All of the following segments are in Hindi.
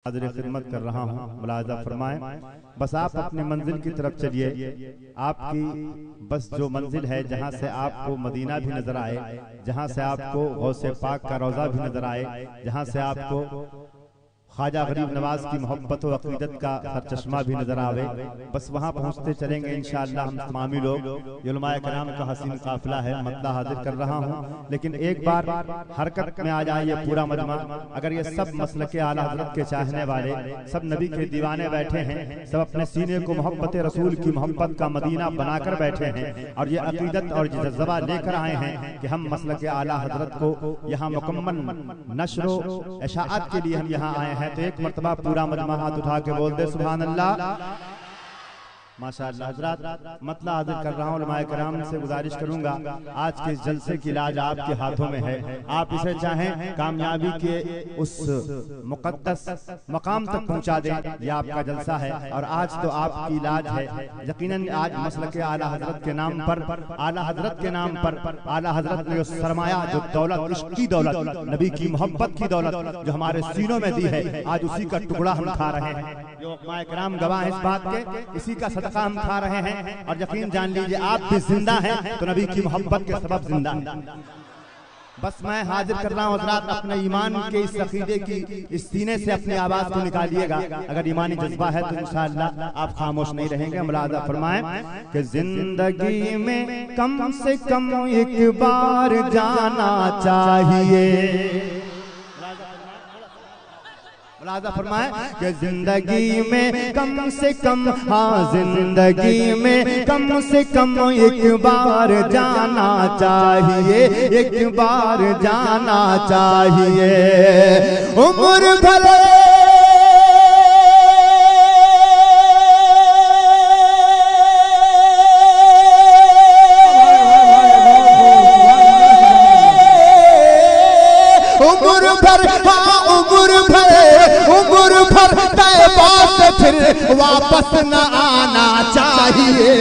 हाज़िर खिदमत कर रहा हूँ, मुलाज़ा फरमाएं। बस आप अपनी मंजिल की तरफ चलिए। आपकी बस जो मंजिल है, जहाँ से आपको मदीना भी नजर आए, जहाँ से आपको गौसे पाक का रोज़ा भी नजर आए, जहाँ से आपको ख्वाजा गरीब नवाज की मोहब्बत और अक़ीदत का सरचश्मा भी नजर आवे, बस वहाँ पहुँचते चलेंगे इंशाअल्लाह। हम तमामी लोग उलमाए कराम का हसीन काफिला है, मतला हाजिर कर रहा हूँ। लेकिन एक बार हरकत में आ जाए ये पूरा मजमा। अगर ये सब मसलक आला हज़रत के चाहने वाले, सब नबी के दीवाने बैठे हैं, सब अपने सीने को मोहब्बत रसूल की मोहब्बत का मदीना बनाकर बैठे हैं और ये अक़ीदत और जज्बा लेकर आए हैं कि हम मसलक आला हज़रत को यहाँ मुकम्मल नश्र इशाअत के लिए हम यहाँ आए हैं। तो एक मर्तबा पूरा मजमा हाथ उठा के बोल दे सुभान अल्लाह, माशाअल्लाह। हज़रात मतला हाजिर कर रहा हूँ, उलमाए कराम से गुजारिश करूंगा, आज के इस जलसे की लाज आपके हाथों में है। आप इसे चाहें कामयाबी के उस मुक़द्दस मकाम तक पहुंचा दें, यह आपका जलसा है। और आज तो आपकी लाज है, यकीनन आज मसलक आला हज़रत के नाम पर, आला हज़रत के नाम पर आला हज़रत ने उस सरमाया, जो दौलत, इश्क की दौलत, नबी की मोहब्बत की दौलत जो हमारे सीनों में दी है, आज उसी का टुकड़ा हम खा रहे हैं। जो उलमाए कराम गवाह है इस बात के, इसी का सदका हम खा रहे हैं। और यकीन जान लीजिए आप भी जिंदा हैं तो नबी की मोहब्बत के सबब जिंदा हैं। बस मैं हाजिर कर रहा हूँ हज़रात, अपने ईमान के इस अकीदे की इस सीने से अपनी आवाज को निकालिएगा। अगर ईमानी जज्बा है तो इंशाअल्लाह आप खामोश नहीं रहेंगे। मुलाज़ा फरमाएं कि जिंदगी में कम से कम एक बार जाना चाहिए। मुलाज़ा फरमाएं कि जिंदगी में कम से कम, हाँ जिंदगी में कम से कम एक बार जाना चाहिए, एक बार जाना चाहिए। उम्र भर फिर वापस न आना चाहिए।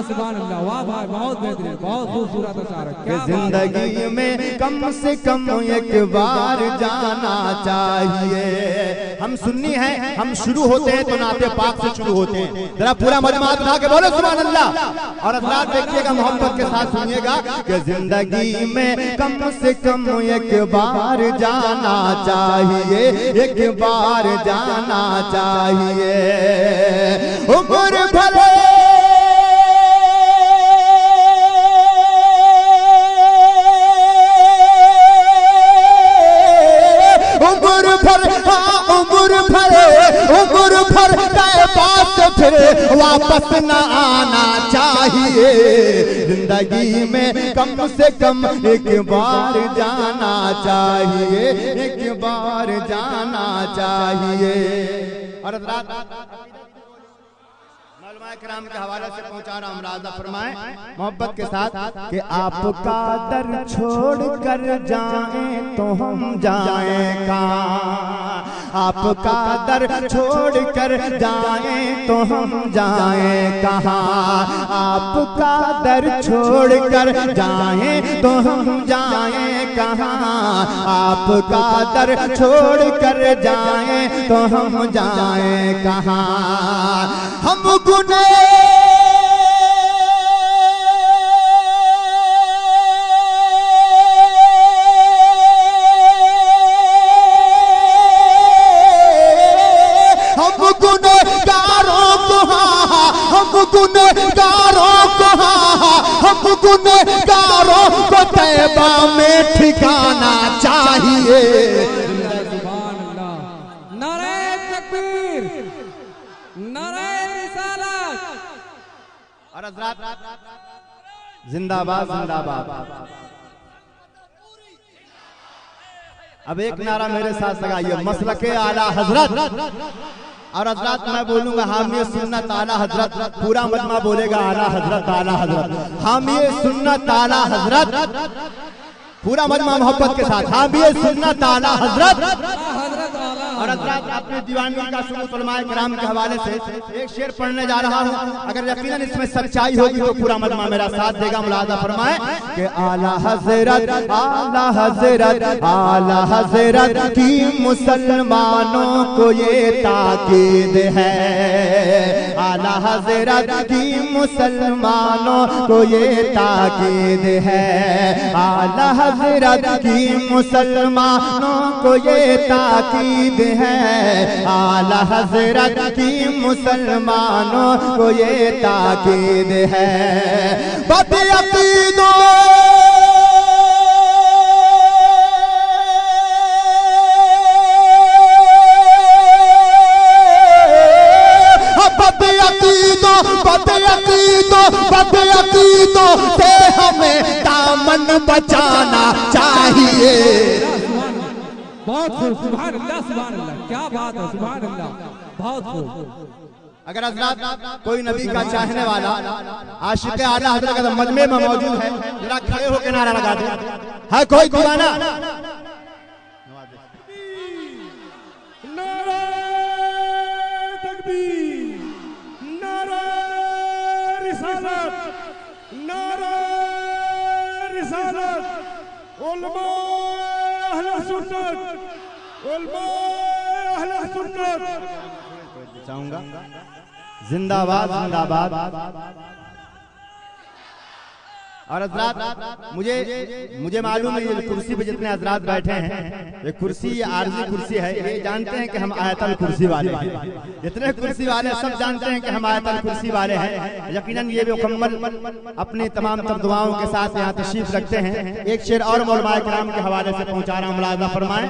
सुभान अल्लाह, वाह भाई, बहुत बेहतरीन, बहुत खूबसूरत अशारा। जिंदगी में कम से कम एक बार जाना चाहिए। हम सुन्नी हैं, हम शुरू होते हैं तो नाते पाक से शुरू होते हैं। जरा पूरा मजमा उठा के बोलो सुभान अल्लाह। और अल्लाह देखिएगा, मोहब्बत के साथ सुनिएगा कि जिंदगी में कम से कम एक बार जाना चाहिए, एक बार जाना चाहिए। उम्र भले उम्र भर पास फिर वापस न आना चाहिए। जिंदगी में कम से कम एक बार जाना चाहिए, एक बार जाना चाहिए। और कराम के हवाले से पहुंचा रहा हूँ, मुलाज़ा फरमाएं मोहब्बत के साथ कि आपका दर छोड़ कर जाएं तो हम जाएं कहाँ। आपका दर छोड़ कर जाएं तो हम जाएं कहाँ। आपका दर छोड़ कर जाएं तो हम जाएं कहाँ। आपका दर छोड़ कर जाएं तो हम जाएं कहाँ। हम गुने गुनहगारों को तैबा में ठिकाना चाहिए। सुभान अल्लाह, नारे तकबीर, नारे रिसालत। और हज़रात जिंदाबाद जिंदाबाद। अब एक नारा मेरे साथ लगाइए, मसलके आला हज़रत। और हज़रात मैं बोलूंगा हामी सुन्नत आला हज़रत, पूरा मजमा बोलेगा आला हज़रत, आला हज़रत, हामी सुन्नत आला हज़रत। पूरा मजमा मोहब्बत के साथ हामी सुन्नत आला हज़रत। और हज़रात अपने दीवानगी का सबूत उलमाए किराम के हवाले से एक शेर पढ़ने जा रहा हूँ। अगर यकीनन इसमें सच्चाई होगी तो पूरा मजमा मेरा साथ देगा। मुलाज़ा फरमाए कि आला हज़रत की मुसलमानों को ये ताकीद है, आला हज़रत की मुसलमानों को ये ताकीद है, आला हज़रत की मुसलमानों को ये ताकीद है, आला हज़रत की मुसलमानों को ये ताकीद है। बदअक़ीदों से हमें दामन बचाना चाहिए। बहुत खूब, सुभान अल्लाह, सुभान अल्लाह, क्या बात है, सुभान अल्लाह, बहुत खूब। अगर हज़रात कोई नबी का चाहने वाला आशिक़ आला हज़रत का मजमे में मौजूद है, जरा खड़े होकर नारा लगा दे। है कोई दीवाना? नारा तकबीर, नारा रिसालत, नारा रिसालत, उलमा अहले सुन्नत, उलमा अहले सुन्नत। चाहूंगा जिंदाबाद जिंदाबाद। और हज़रात मुझे मालूम है ये कुर्सी पे जितने हज़रात बैठे हैं, ये कुर्सी ये आरजी कुर्सी है, ये जानते हैं कि हम आयतल कुर्सी वाले हैं। जितने कुर्सी वाले सब जानते हैं कि हम आयतल कुर्सी वाले हैं। यकीनन ये भी मुकम्मल अपनी तमाम तर दुआओं के साथ यहाँ तशरीफ रखते हैं। एक शेर और उलमाए किराम के हवाले से पहुँचा रहा हूँ, मुलाज़ा फरमाएं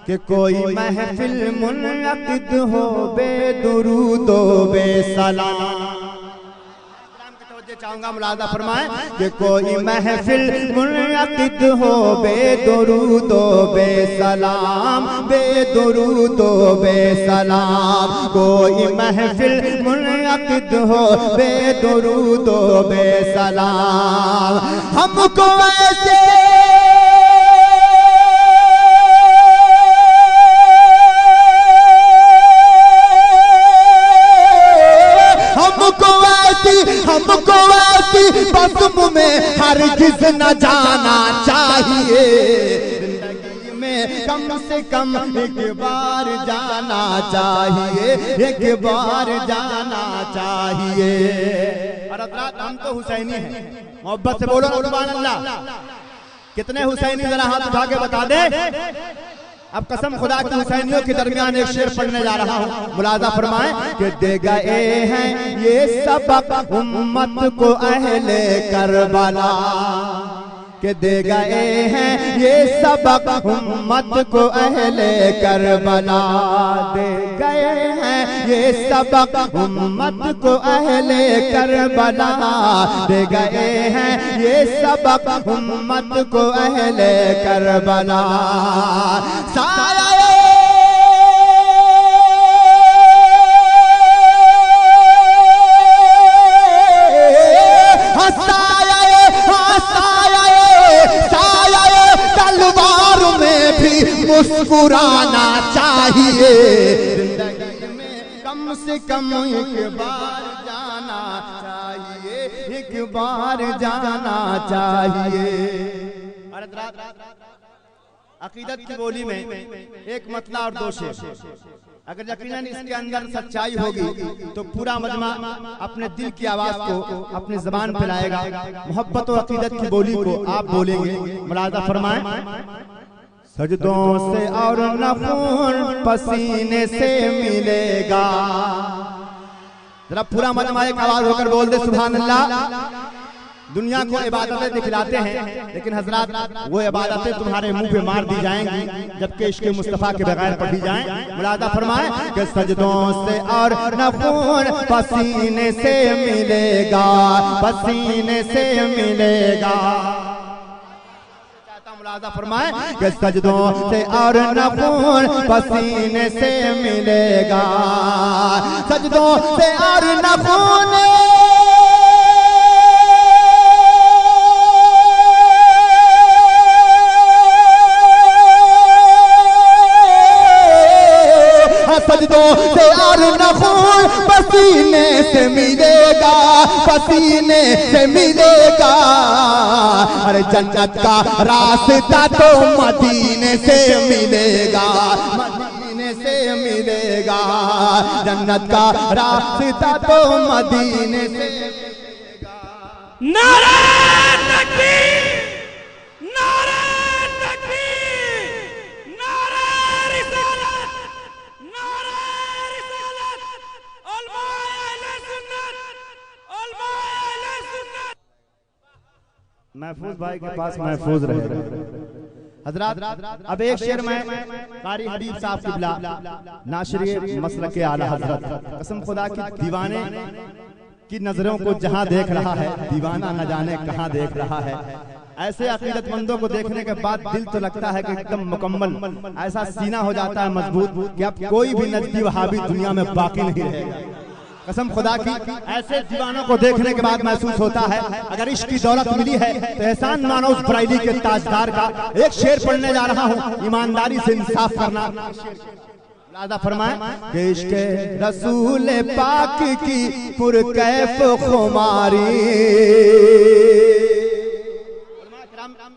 कि कोई महफिल मुनअक़िद हो बेदुरूदो बेसलाम। चाहूंगा मुलाज़ा फरमाएं कि कोई महफिल मुनअक़िद हो बेदुरूदो बेसलाम, बेदुरूदो बेसलाम। कोई महफिल मुनअक़िद हो बेदुरूदो बेसलाम। हमको ऐसे बज़्म में हरगिज़ न जाना चाहिए। जिंदगी में कम से कम एक बार जाना चाहिए, एक बार जाना चाहिए। और हज़रात हम तो हुसैनी हैं, मोहब्बत से बोलो सुभान अल्लाह। कितने हुसैनी जरा हाथ उठा के बता दे। अब कसम खुदा की हुसैनियों के दरमियान एक शेर पढ़ने जा रहा हूँ, मुलाज़ा फरमाएं कि दे गए हैं ये सबक उम्मत को अहले करबला, कि दे गए हैं ये सबक उम्मत को अहले करबला, दे गए हैं ये सबक उम्मत को अहले करबला, दे गए हैं ये सबक उम्मत को अहले करबला। मुस्कुराना चाहिए। जिंदगी में कम से कम एक बार जाना चाहिए, एक बार जाना चाहिए। अकीदत की बोली में एक मतला और दो शेर, अगर यकीनन इसके अंदर सच्चाई होगी तो पूरा मजमा अपने दिल की आवाज को अपनी ज़बान पे लाएगा। मोहब्बत और अकीदत की बोली को आप बोलेंगे। मुलाज़ा फरमाएं सजदों से और न खून पसीने से मिलेगा। जरा पूरा मजमा एक आवाज होकर बोल दे सुभान अल्लाह। दुनिया को इबादतें दिखलाते हैं, लेकिन हजरात वो इबादतें तुम्हारे मुंह पे मार दी जाएंगी जबकि इश्क़ मुस्तफ़ा के बगैर पढ़ी जाएं। मुलाज़ा फरमाएं कि सजदों से और न खून पसीने से मिलेगा, पसीने से मिलेगा। मुलाज़ा फरमाएं कि सजदों से और न खून पसीने से मिलेगा, सजदों से और न खून था सजदों से और न खून पसीने से मिलेगा, पसीने से मिलेगा। अरे जन्नत का रास्ता तो मदीने से मिलेगा, मदीने से मिलेगा। जन्नत का रास्ता तो मदीने से मिलेगा। नारे तकबीर, नारे तकबीर, नारे रिसालत, नारे रिसालत, उलमाए अहले सुन्नत, उलमाए अहले सुन्नत। महफूज भाई के पास महफूज रहे। हजरत अब एक शेर में कारी हबीब साहब किबला नाशरी मसलक आला हजरत, कसम खुदा की दीवाने की नजरों को जहां देख रहा है, दीवाना न जाने कहां देख रहा है। ऐसे अकीदतमंदों को देखने के बाद दिल तो लगता है कि एकदम मुकम्मल, ऐसा सीना हो जाता है मजबूत कि अब कोई भी नजदी वहाबी दुनिया में बाकी नहीं रहेगा। कसम खुदा की ऐसे दीवानों को देखने के बाद महसूस होता है अगर इश्क की दौलत मिली है तो एहसान मानो उस बरेली के ताजदार का। एक शेर पढ़ने जा रहा हूँ, ईमानदारी से इंसाफ करना। लादा फरमाए कि इश्क रसूल पाक की पुरकैफ खुमारी,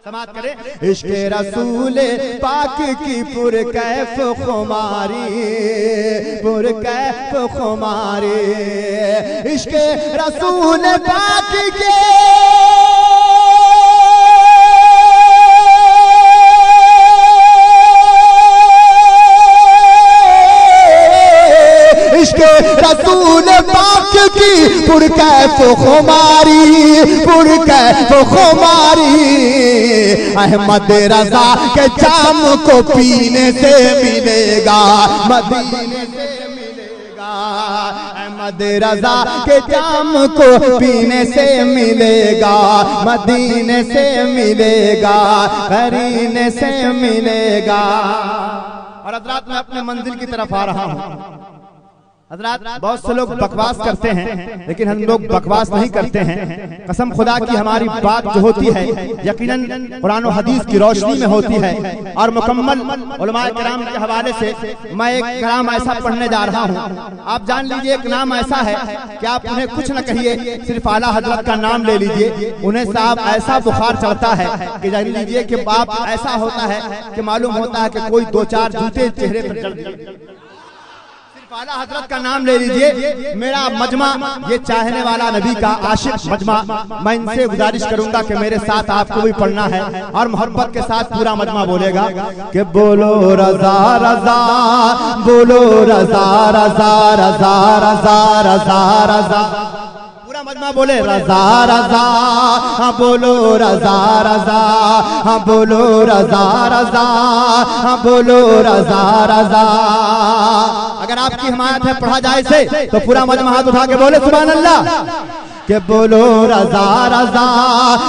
समात करें। इश्क रसूल पाक की पुरकैफ खुमारी, पुरकैफ खुमारी। इश्क रसूल पाक के इश्क रसूल पाक की पुरकैफ खुमारी, पुरकैफ खुमारी। अहमद रजा के जाम को पीने से मिलेगा, मदीने से मिलेगा। अहमद रजा के जाम को पीने से मिलेगा, मदीने से मिलेगा, करीने से मिलेगा। और हज़रात मैं अपने मंजिल की तरफ आ रहा हूँ। हज़रात बहुत से लोग बकवास करते हैं लेकिन हम लोग बकवास नहीं करते हैं। कसम खुदा की हमारी बात जो होती है यकीनन कुरान और हदीस की रोशनी में होती है और मुकम्मल उलमाए किराम के हवाले से। मैं एक कलाम ऐसा पढ़ने जा रहा हूँ, आप जान लीजिए एक नाम ऐसा है कि आप उन्हें कुछ न कहिए, सिर्फ आला हजरत का नाम ले लीजिए, उन्हें साहब ऐसा बुखार चढ़ता है कि जान लीजिए कि बाप ऐसा होता है कि मालूम होता है कि कोई दो चार जूते चेहरे पर चढ़ दिए। आला हजरत का नाम ले लीजिए। मेरा मजमा ये चाहने वाला नबी का आशिक मजमा, मैं इनसे गुजारिश करूंगा कि मेरे साथ आपको भी पढ़ना है और मोहब्बत के साथ पूरा मजमा बोलेगा कि बोलो रजा रजा, बोलो रजा रजा, रजा रजा, रजा रजा। पूरा मजमा बोले रजा रजा, हाँ बोलो रजा रजा, हाँ बोलो रजा रजा, हाँ बोलो रजा रजा। अगर आपकी हिमायत है पढ़ा जाए से तो पूरा मजमा हाथ उठा के बोले सुभान अल्लाह। के बोलो रजा रजा,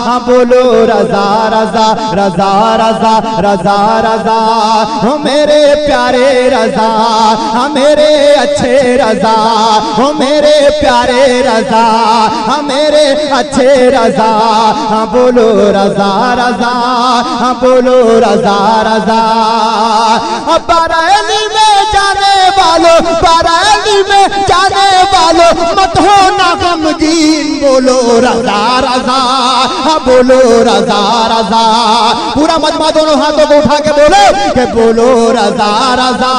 हाँ बोलो रजा रजा, रजा रजा, रजा रजा। हो मेरे प्यारे रजा, हाँ मेरे अच्छे रजा, हो मेरे प्यारे रजा, हाँ मेरे अच्छे रजा। हाँ बोलो रजा रजा, हाँ बोलो रजा रजा। बरेली में जाने वालों, बरेली में जाने वालों मत हो ना गमगीन, बोलो रजा रजा, हाँ बोलो रजा रजा। पूरा मजमा दोनों हाथों को उठा के बोलो कि बोलो रजा रजा,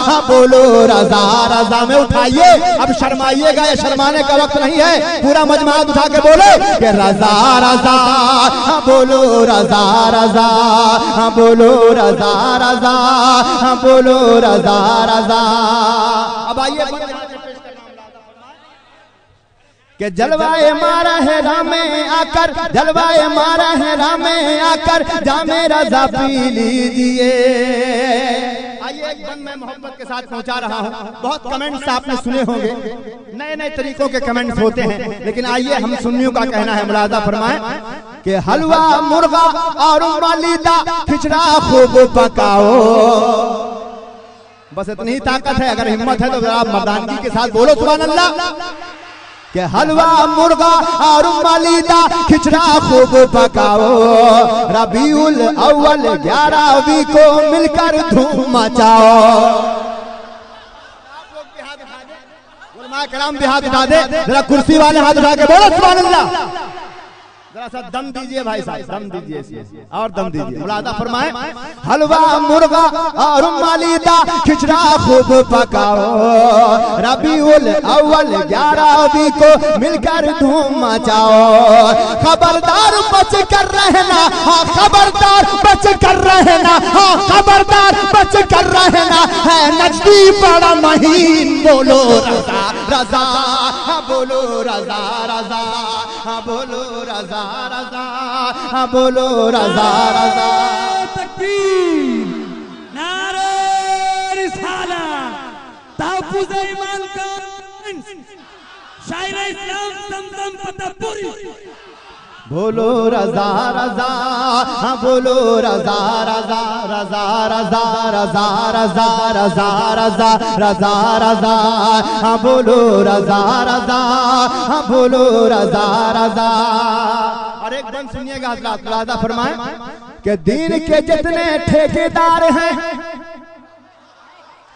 हाँ बोलो रजा रजा। में उठाइए, अब शर्माइएगा, ये शर्माने का वक्त नहीं है। पूरा मजमा हाथ उठा के बोलो कि रजा रजा, हाँ बोलो रजा रजा, हाँ बोलो रजा रजा, हाँ बोलो रजा रजा। अब आइए कि जलवाए मारा है रामे आकर, जलवाए मारा है रामे आकर, जामे रजा पी लीजिए। आइए एक बंद मैं मोहब्बत के साथ पहुंचा रहा हूं। बहुत कमेंट्स आपने सुने होंगे, नए नए तरीकों के कमेंट्स होते हैं, लेकिन आइए हम सुन्नियों का कहना है, मुलाजा फरमाएं कि हलवा मुर्गा और मालीदा खिचड़ा खूब पकाओ। बस इतनी ही ताकत है, अगर हिम्मत है तो आप मर्दानगी के साथ बोलो सुभान अल्लाह। कि हलवा मुर्गा और मालीदा खिचड़ा खूब पकाओ, रबीउल अव्वल 11वीं को मिलकर धूम मचाओ। उलमा कराम भी हाथ उठा दे, जरा कुर्सी वाले हाथ उठा के बोलो सुभान अल्लाह। जरा सा दम दीजिए भाई साहब, दम दीजिए और दम दीजिए। मुलादा फरमाए, हलवा मुर्गा और मालीदा खिचड़ा खूब पकाओ, रबीउल अव्वल 11वीं को मिलकर धूम मचाओ। खबरदार बच कर रहना, हाँ खबरदार बच कर रहना, हाँ खबरदार बच कर रहना, है नजदीक बड़ा महीन। बोलो रजा रजा, हाँ बोलो रजा रजा, हाँ बोलो रजा रजा, हाँ बोलो रजा रजा। तकबीर, नारे रिसालत, तहफ्फुज़ ईमान का शायर इस्लाम जमजम फतेहपुरी। बोलो रजा रजा, हाँ बोलो रजा रजा, रजा रजा रजा रजा रजा रजा रजा रजा, हाँ बोलो रजा रजा, हाँ बोलो रजा रजा। और एक बंद सुनिएगा हज़रात, मुलाज़ा फरमाएं कि दीन के जितने ठेकेदार हैं,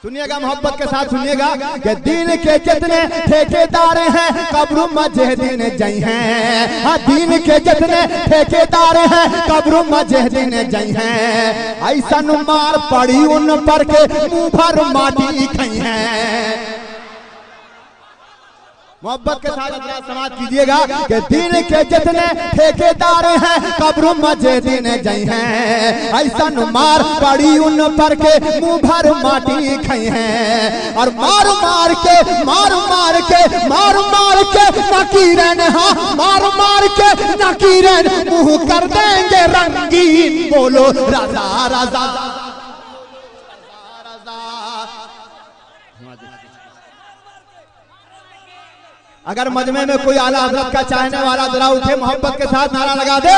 सुनिएगा मोहब्बत के साथ सुनिएगा, कि दीन के जितने ठेकेदार हैं कब्र मजहदीन जई हैं। हाँ दीन के जितने ठेकेदार हैं कब्र मजहदीन जई हैं। ऐसा मार पड़ी उन पर के मुंह भर माटी खई हैं। मोहब्बत के साथ हज़रात समाज कीजिएगा कि दीन के जितने ठेकेदार हैं कब्र मजहदीन जई हैं। ऐसा मार पड़ी उन पर के मुंह भर माटी खई हैं। और मार मार के मार मार के मार मार के नकीरन, हाँ मार मार के नकीरन मुंह कर देंगे रंगीन। बोलो रजा रजा। अगर मजमे में कोई आला हज़रत का चाहने वाला जरा उठे, मोहब्बत के साथ नारा लगा दे।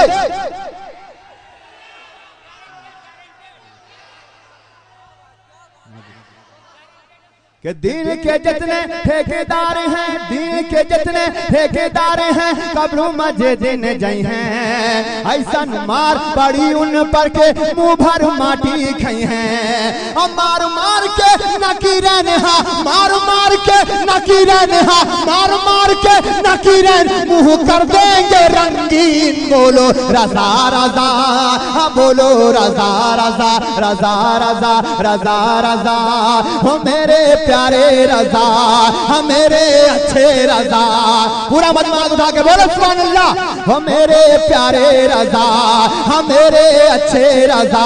कि दीन के जितने ठेकेदार हैं, दीन के जितने ठेकेदार हैं कब्र मजहदीन जई हैं। ऐसा मार पड़ी उन पर के मुंह भर माटी खई हैं। और मार मार के नकीरन, हाँ मार मार के नकीरन, हाँ मार मार के नकीरन मुंह कर देंगे रंगीन। बोलो रजा रजा, हाँ बोलो रजा रजा, रजा रजा रजा रजा। हो मेरे प्यारे रजा, हम मेरे अच्छे रजा। पूरा मजमा उठा के बोलो सुभान अल्लाह। हम मेरे प्यारे रजा, हम मेरे अच्छे रजा,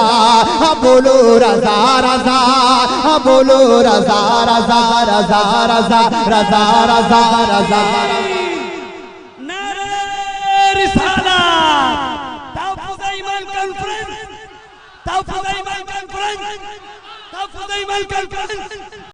हम बोलो रजा रजा, हम बोलो रजा रजा रजा रजा रजा रजा रजा। नारे रिसालत, तहफ्फुज़ ईमान कॉन्फ्रेंस, तहफ्फुज़ ईमान कॉन्फ्रेंस, तहफ्फुज़ ईमान कॉन्फ्रेंस।